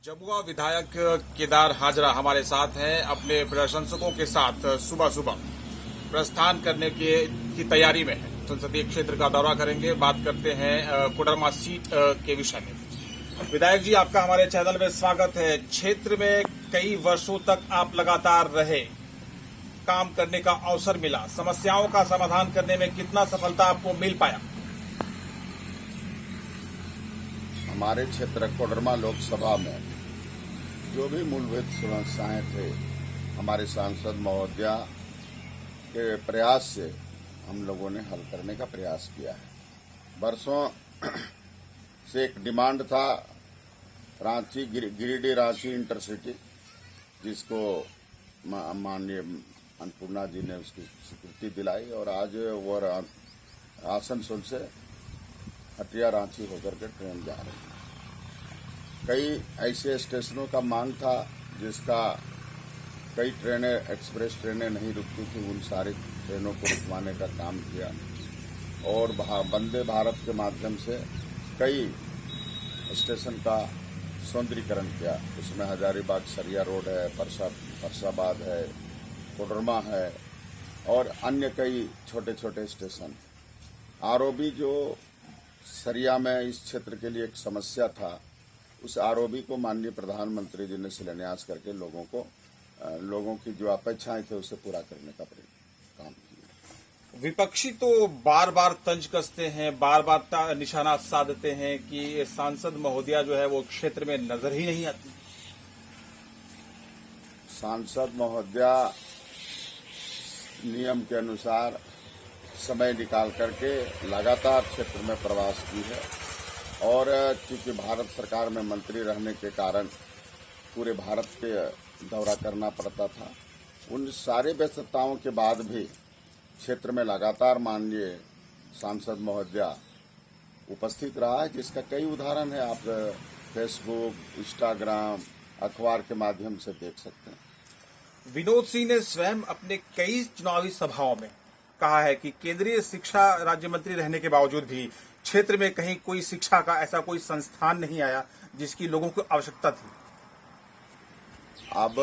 जमुआ विधायक केदार हाजरा हमारे साथ हैं। अपने प्रशंसकों के साथ सुबह सुबह प्रस्थान करने की तैयारी में है। संसदीय क्षेत्र का दौरा करेंगे। बात करते हैं कोडरमा सीट के विषय में। विधायक जी, आपका हमारे चैनल में स्वागत है। क्षेत्र में कई वर्षों तक आप लगातार रहे, काम करने का अवसर मिला, समस्याओं का समाधान करने में कितना सफलता आपको मिल पाया? हमारे क्षेत्र कोडरमा लोकसभा में जो भी मूलभूत समस्याएं थे, हमारे सांसद महोदया के प्रयास से हम लोगों ने हल करने का प्रयास किया है। वर्षों से एक डिमांड था रांची गिरिडीह रांची इंटरसिटी, जिसको माननीय अन्नपूर्णा जी ने उसकी स्वीकृति दिलाई और आज वो आसनसोल से हटिया रांची होकर के ट्रेन जा रही है। कई ऐसे स्टेशनों का मांग था जिसका कई ट्रेनें, एक्सप्रेस ट्रेनें नहीं रुकती थी, उन सारी ट्रेनों को रुकवाने का काम किया और वंदे भारत के माध्यम से कई स्टेशन का सौंदर्यीकरण किया। उसमें हजारीबाग सरिया रोड है, परसाबाद है, कोडरमा है और अन्य कई छोटे छोटे स्टेशन। आरओबी जो सरिया में इस क्षेत्र के लिए एक समस्या था, उस आरओबी को माननीय प्रधानमंत्री जी ने शिलान्यास करके लोगों की जो अपेक्षाएं थे उसे पूरा करने का काम किया। विपक्षी तो बार बार तंज कसते हैं, बार बार निशाना साधते हैं कि सांसद महोदया जो है वो क्षेत्र में नजर ही नहीं आती। सांसद महोदया नियम के अनुसार समय निकाल करके लगातार क्षेत्र में प्रवास की है और चूंकि भारत सरकार में मंत्री रहने के कारण पूरे भारत के दौरा करना पड़ता था, उन सारे व्यस्तताओं के बाद भी क्षेत्र में लगातार माननीय सांसद महोदया उपस्थित रहा है, जिसका कई उदाहरण है। आप फेसबुक, इंस्टाग्राम, अखबार के माध्यम से देख सकते हैं। विनोद सिंह ने स्वयं अपने कई चुनावी सभाओं में कहा है कि केंद्रीय शिक्षा राज्य मंत्री रहने के बावजूद भी क्षेत्र में कहीं कोई शिक्षा का ऐसा कोई संस्थान नहीं आया जिसकी लोगों को आवश्यकता थी। अब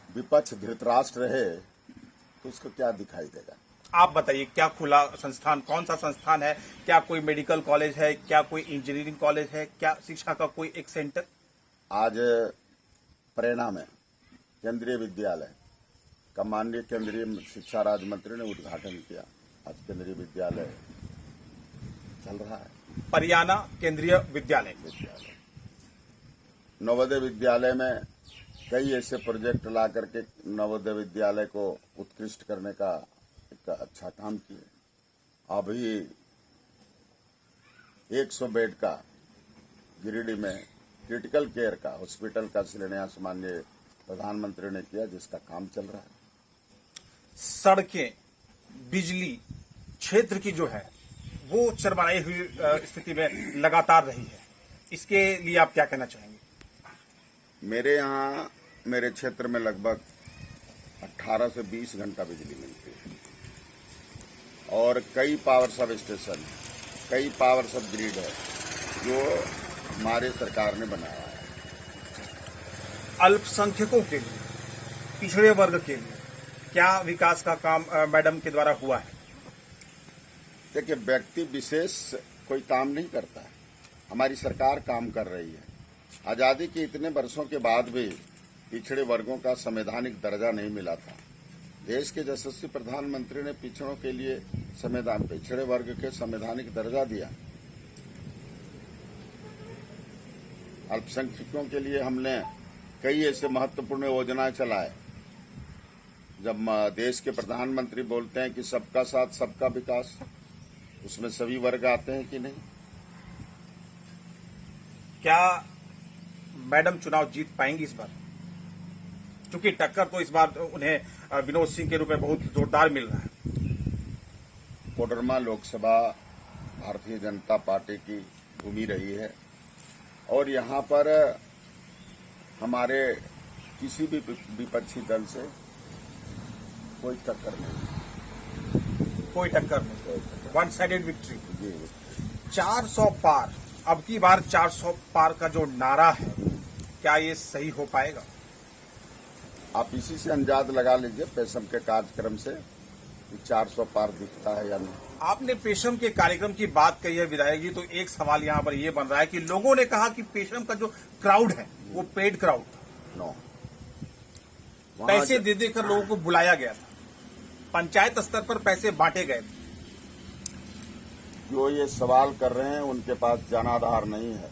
विपक्ष धृतराष्ट्र रहे तो उसको क्या दिखाई देगा? आप बताइए, क्या खुला संस्थान, कौन सा संस्थान है? क्या कोई मेडिकल कॉलेज है? क्या कोई इंजीनियरिंग कॉलेज है? क्या शिक्षा का कोई एक सेंटर? आज प्रेरणा में केंद्रीय विद्यालय का माननीय केंद्रीय शिक्षा राज्य मंत्री ने उद्घाटन किया। आज केंद्रीय विद्यालय चल रहा है। परियाना केंद्रीय विद्यालय नवोदय विद्यालय में कई ऐसे प्रोजेक्ट ला करके नवोदय विद्यालय को उत्कृष्ट करने का एक अच्छा काम किए। अभी 100 बेड का गिरिडीह में क्रिटिकल केयर का हॉस्पिटल का शिलान्यास माननीय प्रधानमंत्री ने किया, जिसका काम चल रहा है। सड़कें, बिजली क्षेत्र की जो है वो चरमराई हुई स्थिति में लगातार रही है। इसके लिए आप क्या कहना चाहेंगे? मेरे क्षेत्र में लगभग 18 से 20 घंटा बिजली मिलती है और कई पावर सब स्टेशन है, कई पावर सब ग्रिड है जो हमारे सरकार ने बनाया है। अल्पसंख्यकों के लिए, पिछड़े वर्ग के लिए क्या विकास का काम मैडम के द्वारा हुआ है? देखिए, व्यक्ति विशेष कोई काम नहीं करता है, हमारी सरकार काम कर रही है। आजादी के इतने वर्षों के बाद भी पिछड़े वर्गों का संवैधानिक दर्जा नहीं मिला था। देश के यशस्वी प्रधानमंत्री ने पिछड़ों के लिए पिछड़े वर्ग के संवैधानिक दर्जा दिया। अल्पसंख्यकों के लिए हमने कई ऐसे महत्वपूर्ण योजनाएं चलाए। जब देश के प्रधानमंत्री बोलते हैं कि सबका साथ सबका विकास, उसमें सभी वर्ग आते हैं कि नहीं? क्या मैडम चुनाव जीत पाएंगी इस बार? क्योंकि टक्कर तो इस बार उन्हें विनोद सिंह के रूप में बहुत जोरदार मिल रहा है। कोडरमा लोकसभा भारतीय जनता पार्टी की भूमि रही है और यहाँ पर हमारे किसी भी विपक्षी दल से कोई टक्कर नहीं। One sided victory. 400 पार अब की बार 400 पार का जो नारा है, क्या ये सही हो पाएगा? आप इसी से अंदाज लगा लीजिए पेशम के कार्यक्रम से कि 400 पार दिखता है या नहीं। आपने पेशम के कार्यक्रम की बात कही है विधायक जी, तो एक सवाल यहाँ पर ये बन रहा है कि लोगों ने कहा कि पेशम का जो क्राउड है वो पेड क्राउड, नो, पैसे दे देकर लोगों को बुलाया गया था, पंचायत स्तर पर पैसे बांटे गए थे। जो ये सवाल कर रहे हैं उनके पास जनाधार नहीं है।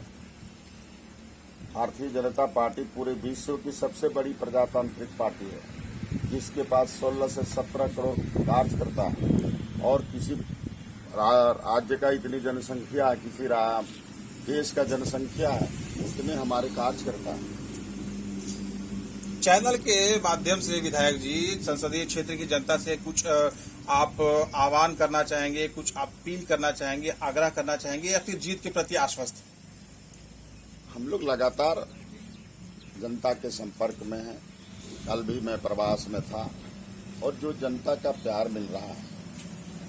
भारतीय जनता पार्टी पूरे विश्व की सबसे बड़ी प्रजातांत्रिक पार्टी है, जिसके पास 16 से 17 करोड़ कार्यकर्ता है और किसी राज्य का इतनी जनसंख्या है, किसी देश का जनसंख्या है, उतने हमारे कार्यकर्ता हैं। चैनल के माध्यम से विधायक जी संसदीय क्षेत्र की जनता से कुछ आप आह्वान करना चाहेंगे, कुछ अपील करना चाहेंगे, आग्रह करना चाहेंगे, या फिर जीत के प्रति आश्वस्त? हम लोग लगातार जनता के संपर्क में हैं। कल भी मैं प्रवास में था और जो जनता का प्यार मिल रहा है,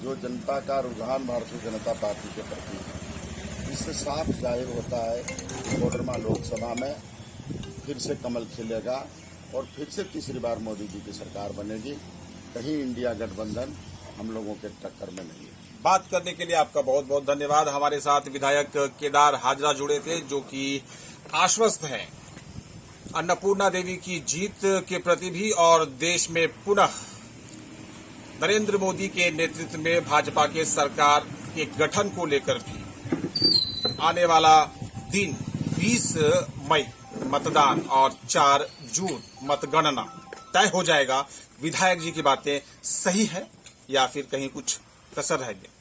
जो जनता का रुझान भारतीय जनता पार्टी के प्रति है, इससे साफ जाहिर होता है कि कोडरमा लोकसभा में फिर से कमल खिलेगा और फिर से तीसरी बार मोदी जी की सरकार बनेगी। कहीं इंडिया गठबंधन हम लोगों के टक्कर में नहीं है। बात करने के लिए आपका बहुत बहुत धन्यवाद। हमारे साथ विधायक केदार हाजरा जुड़े थे, जो कि आश्वस्त हैं अन्नपूर्णा देवी की जीत के प्रति भी और देश में पुनः नरेंद्र मोदी के नेतृत्व में भाजपा के सरकार के गठन को लेकर भी। आने वाला दिन 20 मई मतदान और 4 जून मतगणना तय हो जाएगा। विधायक जी की बातें सही है या फिर कहीं कुछ कसर रह गया।